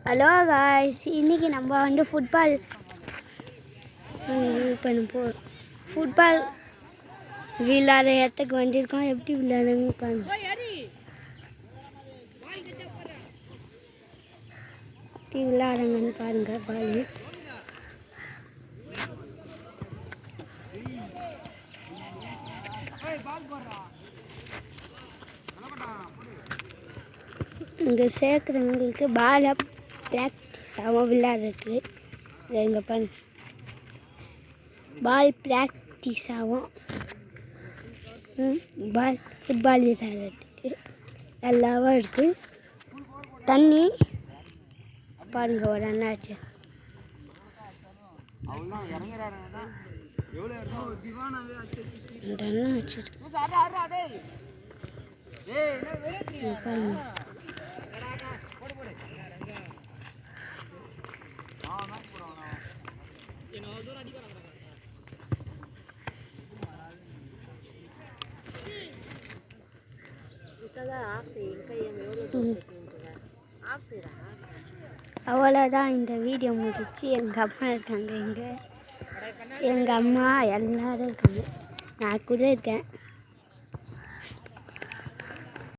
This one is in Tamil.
ஹலோ காய்ஸ், இன்றைக்கி நம்ம வந்து ஃபுட்பால் ஃபுட்பால் விளையாடுற இடத்துக்கு வந்திருக்கோம். எப்படி விளையாடுங்க பாருங்க. எப்படி விளையாடுங்கன்னு பாருங்க. பால் இங்கே சேர்க்குறவங்களுக்கு பாலை ப்ராக்டிஸாகவும் விளையாடுறதுக்கு இங்கே பண்ண பால் ப்ராக்டிஸ் ஆகும். ஃபுட்பால் விளையாடுறதுக்கு நல்லாவும் இருக்குது. தண்ணி பாருங்க, ஒரு அண்ணாச்சு பாருங்க. அவ்வளோதான், இந்த வீடியோ முடிச்சு. எங்கள் அம்மா இருக்காங்க, எங்கள் அம்மா எல்லோரும் இருக்காங்க, நான் கூட இருக்கேன்.